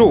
2,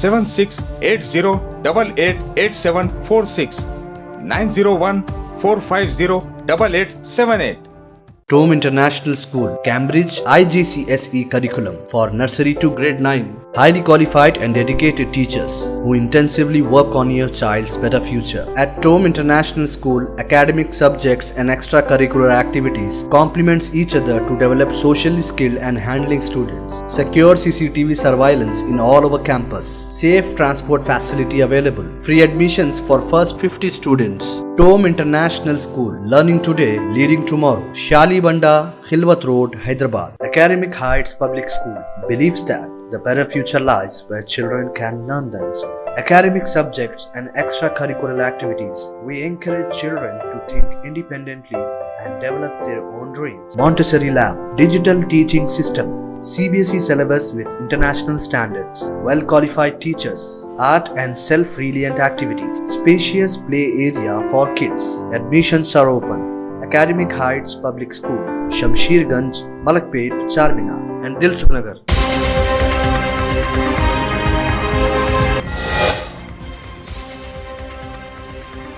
7680888746 90145088878। Tome International School, Cambridge, IGCSE curriculum for nursery to grade 9. Highly qualified and dedicated teachers who intensively work on your child's better future. At Tome International School, academic subjects and extracurricular activities complements each other to develop socially skilled and handling students. Secure CCTV surveillance in all over campus. Safe transport facility available. Free admissions for first 50 students. Tome International School, learning today, leading tomorrow. Shali Banda, Khilwat Road, Hyderabad. Academic Heights Public School believes that the better future lies where children can learn themselves. Academic subjects and extracurricular activities. We encourage children to think independently and develop their own dreams. Montessori Lab, digital teaching system, CBSE syllabus with international standards, well-qualified teachers, art and self-reliant activities, spacious play area for kids. Admissions are open. Academic Heights Public School, Shamsherganj, Malakpet, Charminar and Dilsukhnagar.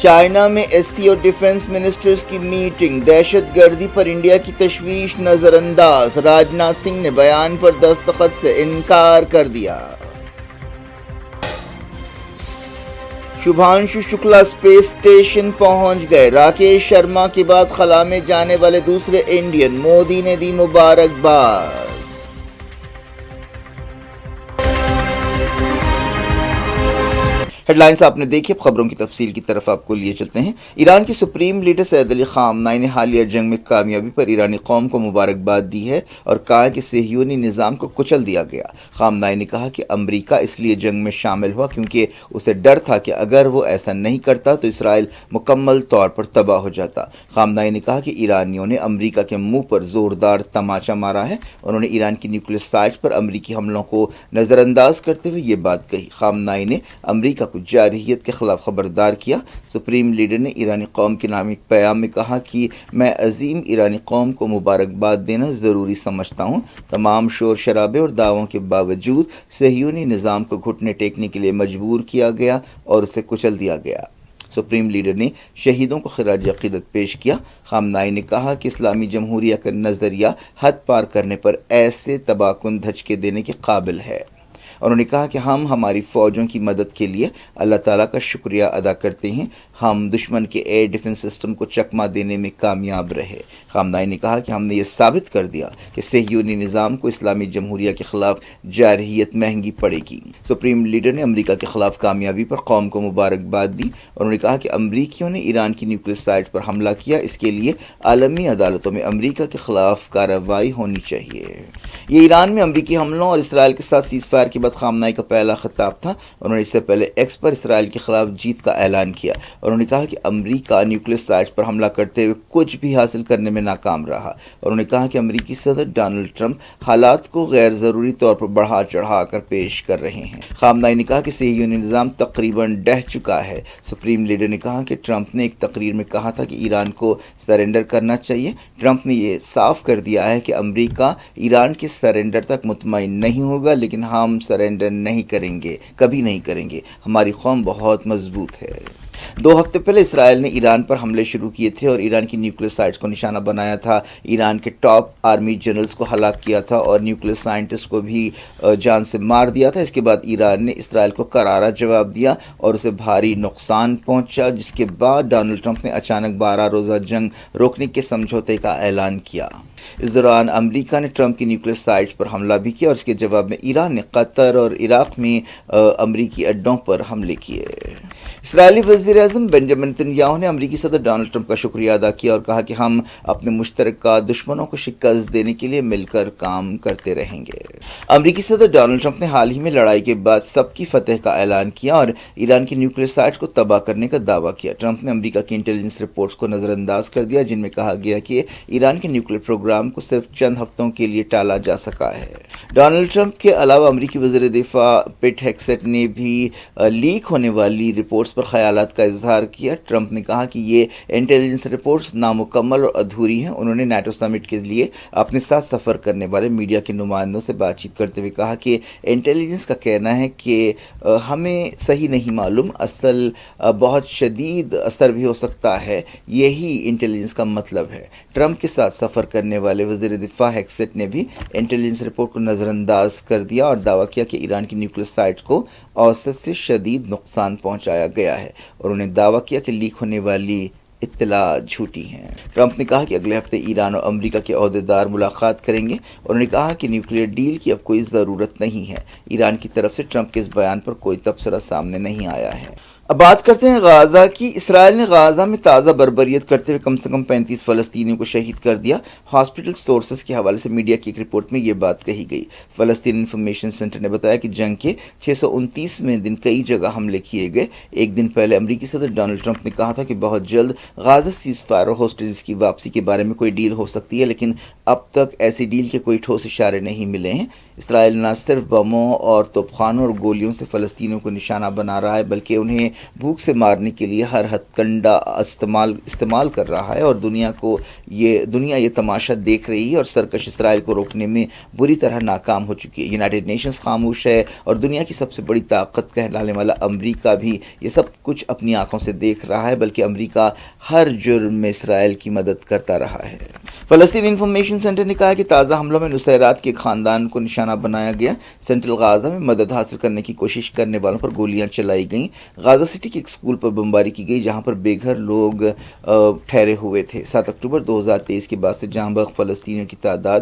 China میں SCO اور defence ministers کی meeting, دہشت گردی پر India کی تشویش نظر انداز، راجناتھ سنگھ نے بیان پر دستخط سے انکار کر دیا۔ شبھانشو شکلا اسپیس اسٹیشن پہنچ گئے، راکیش شرما کے بعد خلا میں جانے والے دوسرے انڈین، مودی نے دی مبارکباد۔ ہیڈ لائنز آپ نے دیکھی، اب خبروں کی تفصیل کی طرف آپ کو لیے چلتے ہیں۔ ایران کے سپریم لیڈر سید علی خامنائی نے حالیہ جنگ میں کامیابی پر ایرانی قوم کو مبارکباد دی ہے اور کہا کہ صہیونی نظام کو کچل دیا گیا۔ خامنائی نے کہا کہ امریکہ اس لیے جنگ میں شامل ہوا کیونکہ اسے ڈر تھا کہ اگر وہ ایسا نہیں کرتا تو اسرائیل مکمل طور پر تباہ ہو جاتا۔ خامنائی نے کہا کہ ایرانیوں نے امریکہ کے منہ پر زوردار تماچا مارا ہے۔ انہوں نے ایران کی نیوکلیئر سائٹ پر امریکی حملوں کو نظر انداز کرتے ہوئے یہ بات کہی۔ خامنائی نے امریکہ کو جارحیت کے خلاف خبردار کیا۔ سپریم لیڈر نے ایرانی قوم کے نام ایک پیام میں کہا کہ میں عظیم ایرانی قوم کو مبارکباد دینا ضروری سمجھتا ہوں۔ تمام شور شرابے اور دعووں کے باوجود صہیونی نظام کو گھٹنے ٹیکنے کے لیے مجبور کیا گیا اور اسے کچل دیا گیا۔ سپریم لیڈر نے شہیدوں کو خراج عقیدت پیش کیا۔ خامنائی نے کہا کہ اسلامی جمہوریہ کا نظریہ حد پار کرنے پر ایسے تباہ کن دھچکے دینے کے قابل ہے۔ انہوں نے کہا کہ ہم ہماری فوجوں کی مدد کے لیے اللہ تعالیٰ کا شکریہ ادا کرتے ہیں۔ ہم دشمن کے ایئر ڈیفنس سسٹم کو چکما دینے میں کامیاب رہے۔ خامنائی نے کہا کہ ہم نے یہ ثابت کر دیا کہ صہیونی نظام کو اسلامی جمہوریہ کے خلاف جارحیت مہنگی پڑے گی۔ سپریم لیڈر نے امریکہ کے خلاف کامیابی پر قوم کو مبارکباد دی۔ انہوں نے کہا کہ امریکیوں نے ایران کی نیوکلیئر سائٹ پر حملہ کیا، اس کے لیے عالمی عدالتوں میں امریکہ کے خلاف کارروائی ہونی چاہیے۔ یہ ایران میں امریکی حملوں اور اسرائیل کے ساتھ سیز فائر کے بعد خامنائی کا پہلا خطاب تھا۔ انہوں نے اس سے پہلے ایکس پر اسرائیل کے خلاف جیت کا اعلان کیا۔ انہوں نے کہا کہ امریکہ نیوکلیئر سائٹس پر حملہ کرتے ہوئے کچھ بھی حاصل کرنے میں ناکام رہا۔ انہوں نے کہا کہ امریکی صدر ڈونلڈ ٹرمپ حالات کو غیر ضروری طور پر بڑھا چڑھا کر پیش کر رہے ہیں۔ خامنائی نے کہا کہ صہیونی نظام تقریباً ڈہ چکا ہے۔ سپریم لیڈر نے کہا کہ ٹرمپ نے ایک تقریر میں کہا تھا کہ ایران کو سرنڈر کرنا چاہیے۔ ٹرمپ نے یہ صاف کر دیا ہے کہ امریکہ ایران کے سرنڈر تک مطمئن نہیں ہوگا، لیکن ہم سرنڈر نہیں کریں گے، کبھی نہیں کریں گے۔ ہماری قوم بہت مضبوط ہے۔ 2 ہفتے پہلے اسرائیل نے ایران پر حملے شروع کیے تھے اور ایران کی نیوکلیئر سائٹس کو نشانہ بنایا تھا۔ ایران کے ٹاپ آرمی جنرلز کو ہلاک کیا تھا اور نیوکلیئر سائنٹسٹ کو بھی جان سے مار دیا تھا۔ اس کے بعد ایران نے اسرائیل کو کرارا جواب دیا اور اسے بھاری نقصان پہنچا، جس کے بعد ڈونلڈ ٹرمپ نے اچانک 12 روزہ جنگ روکنے کے سمجھوتے کا اعلان کیا۔ اس دوران امریکہ نے ٹرمپ کی نیوکلیئر سائٹس پر حملہ بھی کیا اور اس کے جواب میں ایران نے قطر اور عراق میں امریکی اڈوں پر حملے کیے۔ اسرائیلی وزیر اعظم بنجامن نتنیاہو نے امریکی صدر ڈونلڈ ٹرمپ کا شکریہ ادا کیا اور کہا کہ ہم اپنے مشترکہ دشمنوں کو شکست دینے کے لیے مل کر کام کرتے رہیں گے۔ امریکی صدر ڈونلڈ ٹرمپ نے حال ہی میں لڑائی کے بعد سب کی فتح کا اعلان کیا اور ایران کی نیوکلیئر سائٹس کو تباہ کرنے کا دعویٰ کیا۔ ٹرمپ نے امریکہ کی انٹیلیجنس رپورٹس کو نظر انداز کر دیا، جن میں کہا گیا کہ ایران کے نیوکلیئر پروگرام کو صرف چند ہفتوں کے لیے ٹالا جا سکا ہے۔ ڈونلڈ ٹرمپ کے علاوہ امریکی وزیر دفاع پیٹ ہیگسیٹ نے بھی لیک ہونے والی رپورٹس پر خیالات کا اظہار کیا۔ ٹرمپ نے کہا کہ یہ انٹیلیجنس رپورٹس نامکمل اور ادھوری ہیں۔ انہوں نے نیٹو سمٹ کے لیے اپنے ساتھ سفر کرنے والے میڈیا کے نمائندوں سے بات چیت کرتے ہوئے کہا کہ انٹیلیجنس کا کہنا ہے کہ ہمیں صحیح نہیں معلوم، اصل بہت شدید اثر بھی ہو سکتا ہے، یہی انٹیلیجنس کا مطلب ہے۔ ٹرمپ کے ساتھ سفر کرنے والے وزیر دفاع ہیگسیٹ نے بھی انٹیلیجنس رپورٹ کو نظر انداز کر دیا اور دعویٰ کیا کہ ایران کی نیوکلیئر سائٹس کو اوسط سے شدید نقصان پہنچایا گیا ہے اور انہوں نے دعویٰ کیا کہ لیک ہونے والی اطلاع جھوٹی ہیں۔ ٹرمپ نے کہا کہ اگلے ہفتے ایران اور امریکہ کے عہدیدار ملاقات کریں گے۔ انہوں نے کہا کہ نیوکلیئر ڈیل کی اب کوئی ضرورت نہیں ہے۔ ایران کی طرف سے ٹرمپ کے اس بیان پر کوئی تبصرہ سامنے نہیں آیا ہے۔ اب بات کرتے ہیں غازہ کی۔ اسرائیل نے غازہ میں تازہ بربریت کرتے ہوئے کم سے کم 35 فلسطینیوں کو شہید کر دیا۔ ہاسپٹل سورسز کے حوالے سے میڈیا کی ایک رپورٹ میں یہ بات کہی گئی۔ فلسطین انفارمیشن سینٹر نے بتایا کہ جنگ کے 629ویں دن کئی جگہ حملے کیے گئے۔ ایک دن پہلے امریکی صدر ڈونلڈ ٹرمپ نے کہا تھا کہ بہت جلد غازہ سیز فائر اور ہوسٹیجز کی واپسی کے بارے میں کوئی ڈیل ہو سکتی ہے، لیکن اب تک ایسی ڈیل کے کوئی ٹھوس اشارے نہیں ملے ہیں۔ اسرائیل نہ صرف بموں اور توپ خانوں اور گولیوں سے فلسطینیوں کو نشانہ بنا رہا ہے، بلکہ انہیں بھوک سے مارنے کے لیے ہر ہتھ کنڈا استعمال کر رہا ہے اور دنیا یہ تماشا دیکھ رہی ہے اور سرکش اسرائیل کو روکنے میں بری طرح ناکام ہو چکی ہے۔ یونائیٹڈ نیشنز خاموش ہے اور دنیا کی سب سے بڑی طاقت کہلانے والا امریکہ بھی یہ سب کچھ اپنی آنکھوں سے دیکھ رہا ہے، بلکہ امریکہ ہر جرم میں اسرائیل کی مدد کرتا رہا ہے۔ فلسطین انفارمیشن سینٹر نے کہا کہ تازہ حملوں میں نصیرات کے ایک خاندان کو نشانہ بنایا گیا۔ سینٹرل غازہ میں مدد حاصل کرنے کی کوشش کرنے والوں پر گولیاں چلائی گئیں۔ غازہ سٹی کے ایک اسکول پر بمباری کی گئی جہاں پر بے گھر لوگ ٹھہرے ہوئے تھے۔ 7 اکتوبر 2023 کے بعد سے جاں بحق فلسطینیوں کی تعداد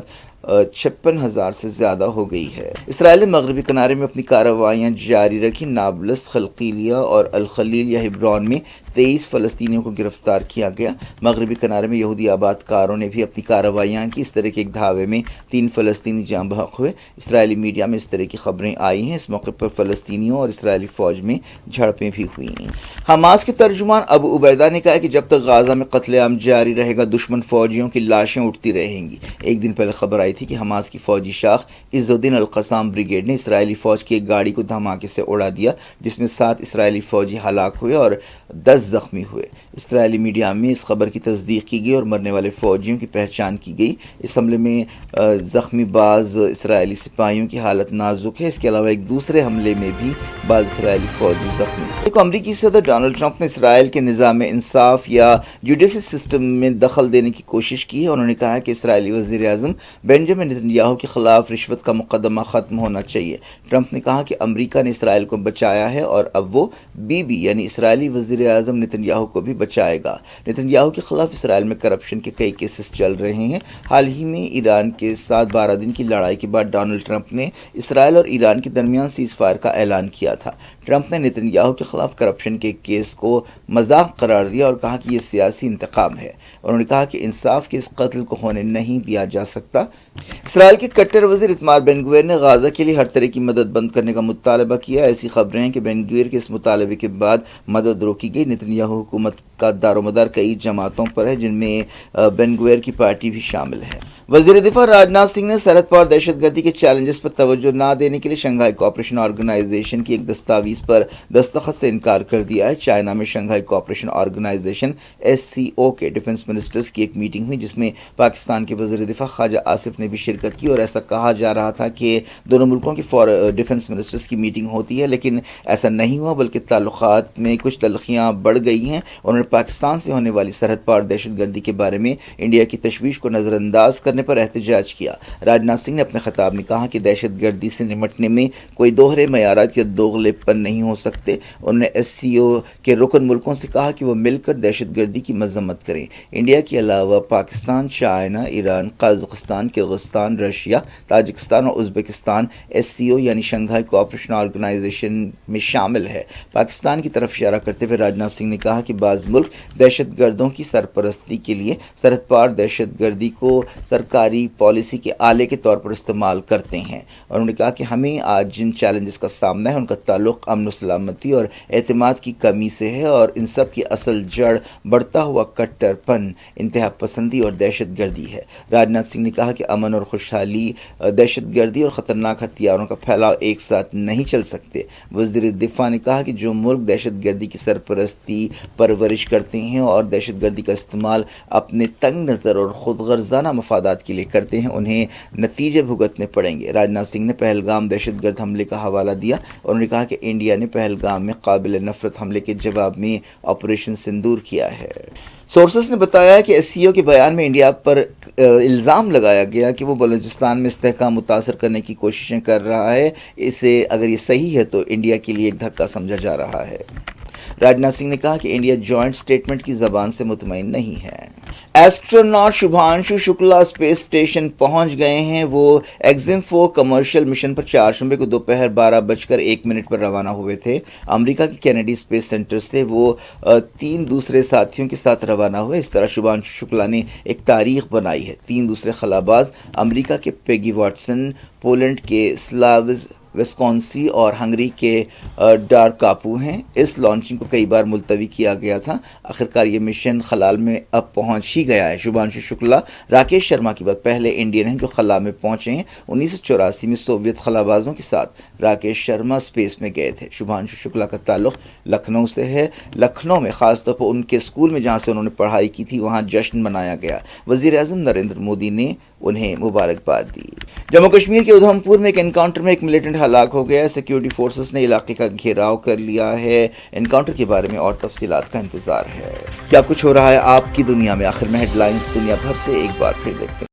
56,000 سے زیادہ ہو گئی ہے۔ اسرائیل نے مغربی کنارے میں اپنی کارروائیاں جاری رکھی۔ نابلس، خلقیلیہ اور الخلیل یا ہبرون میں 23 فلسطینیوں کو گرفتار کیا گیا۔ مغربی کنارے میں یہودی آباد کاروں نے بھی اپنی کارروائیاں کی۔ اس طرح کے ایک دھاوے میں 3 فلسطینی جاں بحق ہوئے۔ اسرائیلی میڈیا میں اس طرح کی خبریں آئی ہیں۔ اس موقع پر فلسطینیوں اور اسرائیلی فوج میں جھڑپیں بھی ہوئیں۔ حماس کے ترجمان ابو عبیدہ نے کہا کہ جب تک غازہ میں قتل عام جاری رہے گا دشمن فوجیوں کی لاشیں اٹھتی رہیں گی۔ ایک دن پہلے خبر آئی تھی کہ حماس کی فوجی شاخ عز الدین القسام بریگیڈ نے اسرائیلی فوج کی ایک گاڑی کو دھماکے سے اڑا دیا جس میں 7 اسرائیلی فوجی ہلاک ہوئے اور 10 زخمی ہوئے۔ اسرائیلی میڈیا میں اس خبر کی تصدیق کی گئی اور مرنے والے فوجیوں کی پہچان کی گئی۔ اس حملے میں زخمی بعض اسرائیلی سپاہیوں کی حالت نازک ہے۔ اس کے علاوہ ایک دوسرے حملے میں بھی بعض اسرائیلی فوجی زخمی۔ امریکی صدر ڈونلڈ ٹرمپ نے اسرائیل کے نظام انصاف یا جوڈیشل سسٹم میں دخل دینے کی کوشش کی ہے۔ انہوں نے کہا کہ اسرائیلی وزیر اعظم بنجامن نتنیاہو کے خلاف رشوت کا مقدمہ ختم ہونا چاہیے۔ ٹرمپ نے کہا کہ امریکہ نے اسرائیل کو بچایا ہے اور اب وہ یعنی اسرائیلی وزیر اعظم نتنیاہو کو بھی بچائے گا۔ نتنیاہو کے خلاف اسرائیل میں کرپشن کے کئی کیسز چل رہے ہیں۔ حال ہی میں ایران کے ساتھ 12 دن کی لڑائی کے بعد ڈونلڈ ٹرمپ نے اسرائیل اور ایران کے درمیان سیز فائر کا اعلان کیا تھا۔ ٹرمپ نے نتنیاہو کے خلاف کرپشن کے کیس کو مذاق قرار دیا اور کہا کہ یہ سیاسی انتقام ہے۔ انہوں نے کہا کہ انصاف کے اس قتل کو ہونے نہیں دیا جا سکتا۔ اسرائیل کے کٹر وزیر اتمار بن گویر نے غازہ کے لیے ہر طرح کی مدد بند کرنے کا مطالبہ کیا۔ ایسی خبریں ہیں کہ بن گویر کے اس مطالبے کے بعد مدد روکی گئی۔ نتنیاہو حکومت کا دار و مدار کئی جماعتوں پر ہے جن میں بن گویر کی پارٹی بھی شامل ہے۔ وزیر دفاع راجناتھ سنگھ نے سرحد پار دہشت گردی کے چیلنجز پر توجہ نہ دینے کے لیے شنگھائی کوآپریشن آرگنائزیشن کی ایک دستاویز پر دستخط سے انکار کر دیا ہے۔ چائنا میں شنگھائی کوآپریشن آرگنائزیشن SCO کے ڈیفنس منسٹرز کی ایک میٹنگ ہوئی جس میں پاکستان کے وزیر دفاع خواجہ آصف نے بھی شرکت کی اور ایسا کہا جا رہا تھا کہ دونوں ملکوں کے ڈیفنس منسٹرز کی میٹنگ ہوتی ہے، لیکن ایسا نہیں ہوا بلکہ تعلقات میں کچھ تلخیاں بڑھ گئی ہیں۔ انہوں نے پاکستان سے ہونے والی سرحد پار دہشت گردی کے بارے میں انڈیا کی تشویش کو نظر انداز کرنے پر احتجاج کیا۔ راجناتھ سنگھ نے اپنے خطاب میں کہا کہ دہشت گردی سے نمٹنے میں کوئی دوہرے معیارات یا دوغلے پن نہیں ہو سکتے۔ انہوں نے SCO کے رکن ملکوں سے کہا کہ وہ مل کر دہشت گردی کی مذمت کریں۔ انڈیا کے علاوہ Pakistan, China, Iran, Kazakhstan, Kyrgyzstan, Russia, Tajikistan اور ازبکستان SCO یعنی شنگھائی کوآپریشن آرگنائزیشن میں شامل ہے۔ پاکستان کی طرف اشارہ کرتے ہوئے راجناتھ سنگھ نے کہا کہ بعض ملک دہشت گردوں کی سرپرستی کے لیے سرحد پار دہشت گردی کو سرکاری پالیسی کے آلے کے طور پر استعمال کرتے ہیں۔ انہوں نے کہا کہ ہمیں آج جن چیلنجز کا سامنا ہے ان کا تعلق امن و سلامتی اور اعتماد کی کمی سے ہے اور ان سب کی اصل جڑ بڑھتا ہوا کٹر پن، انتہا پسندی اور دہشت گردی ہے۔ راجناتھ سنگھ نے کہا کہ امن اور خوشحالی، دہشت گردی اور خطرناک ہتھیاروں کا پھیلاؤ ایک ساتھ نہیں چل سکتے۔ وزیر دفاع نے کہا کہ جو ملک دہشت گردی کی سرپرستی پرورش کرتے ہیں اور دہشت گردی کا استعمال اپنے تنگ نظر اور خود غرضانہ مفادات کے لیے کرتے ہیں انہیں نتیجے بھگتنے پڑیں گے۔ راجناتھ سنگھ نے پہلگام دہشت گرد حملے کا حوالہ دیا۔ انہوں نے کہا کہ انڈیا نے پہلگام میں قابل نفرت حملے کے جواب میں آپریشن سندور کیا ہے۔ سورسز نے بتایا کہ SCO کے بیان میں انڈیا پر الزام لگایا گیا کہ وہ بلوچستان میں استحکام متاثر کرنے کی کوششیں کر رہا ہے۔ اسے اگر یہ صحیح ہے تو انڈیا کے لیے ایک دھکا سمجھا جا رہا ہے۔ راجناتھ سنگھ نے کہا کہ انڈیا جوائنٹ سٹیٹمنٹ کی زبان سے مطمئن نہیں ہے۔ ایسٹروناٹ شبھانشو شکلا اسپیس اسٹیشن پہنچ گئے ہیں۔ وہ ایگزم-4 کمرشل مشن پر 4 شنبے کو دوپہر 12:01 پر روانہ ہوئے تھے۔ امریکہ کے کینیڈی اسپیس سینٹر سے وہ 3 دوسرے ساتھیوں کے ساتھ روانہ ہوئے۔ اس طرح شبھانشو شکلا نے ایک تاریخ بنائی ہے۔ 3 دوسرے خلاباز امریکہ کے پیگی واٹسن، پولینڈ کے سلاوز وسکونسی اور ہنگری کے ڈارکاپو ہیں۔ اس لانچنگ کو کئی بار ملتوی کیا گیا تھا، آخرکار یہ مشن خلا میں اب پہنچ ہی گیا ہے۔ شبھانشو شکلا راکیش شرما کے بعد پہلے انڈین ہیں جو خلا میں پہنچے ہیں۔ 1984 میں سوویت خلا بازوں کے ساتھ راکیش شرما اسپیس میں گئے تھے۔ شبھانشو شکلا کا تعلق لکھنؤ سے ہے۔ لکھنؤ میں خاص طور پر ان کے اسکول میں جہاں سے انہوں نے پڑھائی کی تھی وہاں جشن منایا گیا۔ وزیر اعظم نریندر مودی نے انہیں مبارکباد دی۔ جموں کشمیر کے ادھم پور میں ایک انکاؤنٹر میں ایک ملیٹنٹ ہلاک ہو گیا۔ سیکیورٹی فورسز نے علاقے کا گھیراؤ کر لیا ہے۔ انکاؤنٹر کے بارے میں اور تفصیلات کا انتظار ہے۔ کیا کچھ ہو رہا ہے آپ کی دنیا میں، آخر میں ہیڈ لائنز دنیا بھر سے ایک بار پھر دیکھتے ہیں۔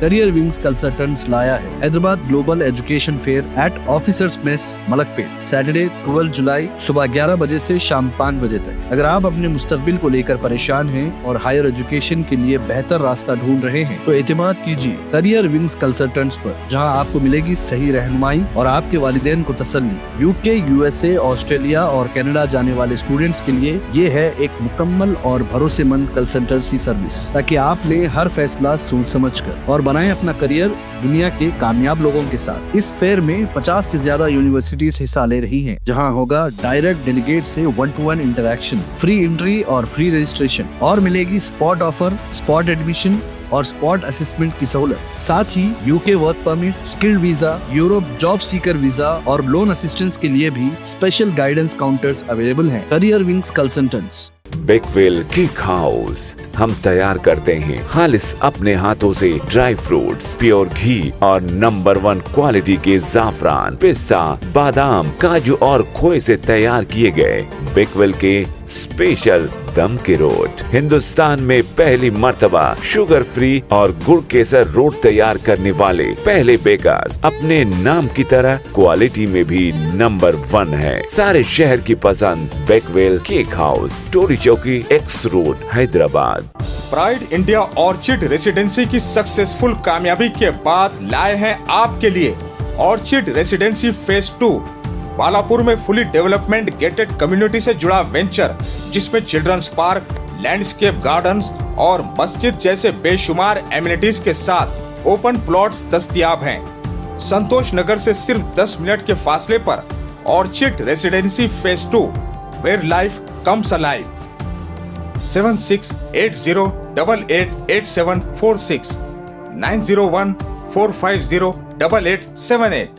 کریئر ونگز کنسلٹنٹس لایا ہے Hyderabad global education fair at officers mess Malakpet, Saturday 12 جولائی صبح 11 بجے سے شام 5 بجے تک۔ اگر آپ اپنے مستقبل کو لے کر پریشان ہیں اور ہائر ایجوکیشن کے لیے بہتر راستہ ڈھونڈ رہے ہیں تو اعتماد کیجیے کریئر ونگز کنسلٹنٹس پر، جہاں آپ کو ملے گی صحیح رہنمائی اور آپ کے والدین کو تسلی۔ UK، USA، آسٹریلیا اور کینیڈا جانے والے اسٹوڈنٹس کے لیے یہ ہے ایک مکمل اور بھروسے مند کنسلٹنسی سروس، تاکہ آپ نے ہر فیصلہ سوچ سمجھ کر اور بنائیں اپنا کریئر دنیا کے کامیاب لوگوں کے ساتھ۔ اس فیئر میں 50 سے زیادہ یونیورسٹیز حصہ لے رہی ہیں، جہاں ہوگا ڈائریکٹ ڈیلیگیٹ سے 1-to-1 انٹریکشن، فری انٹری اور فری رجسٹریشن، اور ملے گی اسپاٹ آفر، اسپاٹ ایڈمیشن اور اسپاٹ اسسمنٹ کی سہولت۔ ساتھ ہی UK work permit, skilled visa, Europe job seeker visa اور لون اسسٹنس کے لیے بھی اسپیشل گائیڈنس کاؤنٹرز اویلیبل ہیں۔ Career wings consultants, Bakewell cake house, ہم تیار کرتے ہیں خالص اپنے ہاتھوں سے ڈرائی فروٹس، پیور گھی اور نمبر 1 کوالٹی کے زعفران، پستہ، بادام، کاجو اور کھوئے سے تیار کیے گئے بیکویل کے اسپیشل دم کے روٹ۔ ہندوستان میں پہلی مرتبہ شوگر فری اور گڑ کیسر روٹ تیار کرنے والے پہلے بیکرز، اپنے نام کی طرح کوالٹی میں بھی نمبر 1 ہے۔ سارے شہر کی پسند بیکویل cake house, Toli Chowki, X road, Hyderabad. Pride India orchid residency کی سکسیسفل کامیابی کے بعد لائے ہیں آپ کے لیے آرچڈ ریسیڈنسی فیز 2 بالاپور میں فلی ڈیولپمنٹ گیٹڈ کمیونٹی سے جڑا وینچر، جس میں چلڈرنز پارک، لینڈسکیپ گارڈنز اور مسجد جیسے بے شمار ایمینٹیز کے ساتھ اوپن پلاٹس دستیاب ہیں۔ سنتوش نگر سے صرف 10 منٹ کے فاصلے پر orchid residency phase 2 where life comes alive. 7680888746 90145088878۔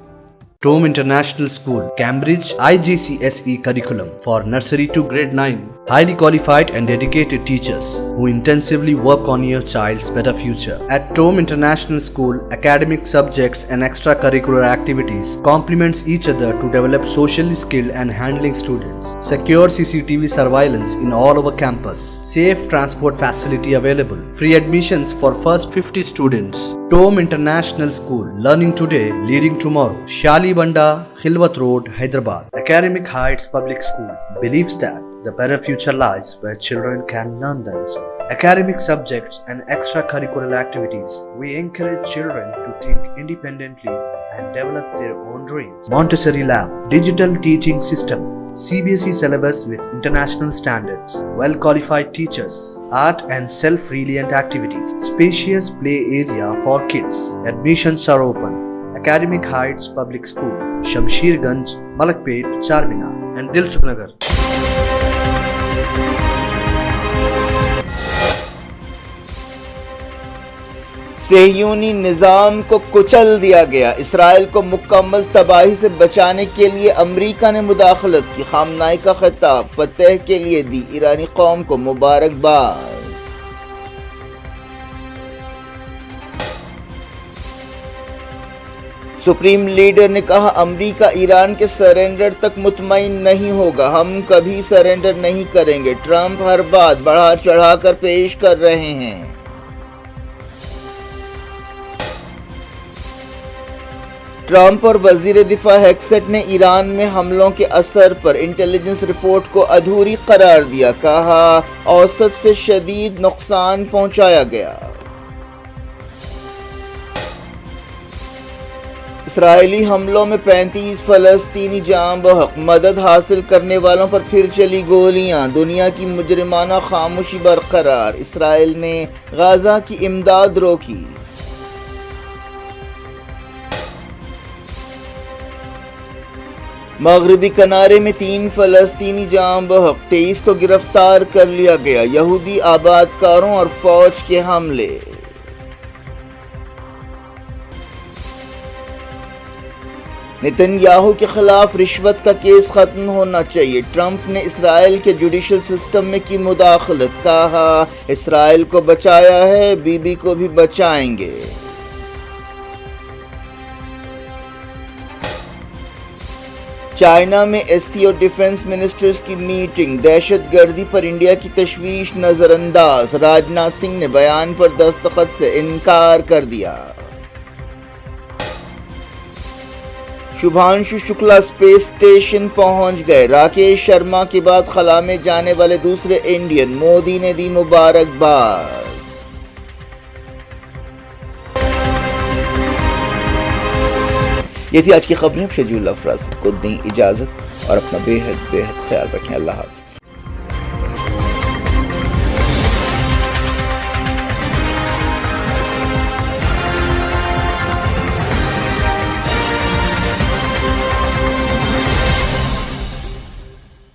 Tome International School, Cambridge, IGCSE curriculum for nursery to grade 9. Highly qualified and dedicated teachers who intensively work on your child's better future. At Tome International School, academic subjects and extracurricular activities complements each other to develop socially skilled and handling students. Secure CCTV surveillance in all over campus. Safe transport facility available. Free admissions for first 50 students. Tome International School, learning today, leading tomorrow. Shali Banda, Khilwat Road, Hyderabad. Academic Heights Public School believes that the better future lies where children can learn themselves. Academic subjects and extracurricular activities. We encourage children to think independently and develop their own dreams. Montessori Lab, digital teaching system, CBSE syllabus with international standards, well-qualified teachers, art and self-reliant activities, spacious play area for kids. Admissions are open. Academic Heights Public School, Shamsherganj, Malakpet, Charminar and Dilsukhnagar. صہیونی نظام کو کچل دیا گیا، اسرائیل کو مکمل تباہی سے بچانے کے لیے امریکہ نے مداخلت کی، خامنائی کا خطاب، فتح کے لیے دی ایرانی قوم کو مبارکباد۔ سپریم لیڈر نے کہا امریکہ ایران کے سرنڈر تک مطمئن نہیں ہوگا، ہم کبھی سرنڈر نہیں کریں گے، ٹرمپ ہر بات بڑھا چڑھا کر پیش کر رہے ہیں۔ ٹرمپ اور وزیر دفاع ہیکسٹ نے ایران میں حملوں کے اثر پر انٹیلیجنس رپورٹ کو ادھوری قرار دیا، کہا اوسط سے شدید نقصان پہنچایا گیا۔ اسرائیلی حملوں میں 35 فلسطینی جاں بحق، مدد حاصل کرنے والوں پر پھر چلی گولیاں، دنیا کی مجرمانہ خاموشی برقرار، اسرائیل نے غزہ کی امداد روکی۔ مغربی کنارے میں 3 فلسطینی جاں بحق، 23 کو گرفتار کر لیا گیا۔ یہودی آباد کاروں اور فوج کے حملے۔ نتن یاہو کے خلاف رشوت کا کیس ختم ہونا چاہیے۔ ٹرمپ نے اسرائیل کے جوڈیشل سسٹم میں کی مداخلت، کہا اسرائیل کو بچایا ہے، بی بی کو بھی بچائیں گے۔ چائنا میں ایس سی او ڈیفنس منسٹرز کی میٹنگ، دہشت گردی پر انڈیا کی تشویش نظر انداز، راجناتھ سنگھ نے بیان پر دستخط سے انکار کر دیا۔ شبھانشو شکلا اسپیس اسٹیشن پہنچ گئے، راکیش شرما کے بعد خلا میں جانے والے دوسرے انڈین، مودی نے دی مبارکباد۔ یہ تھی آج کی خبریں۔ شجیع اللہ افراز کو دیں اجازت اور اپنا بے حد خیال رکھیں۔ اللہ حافظ۔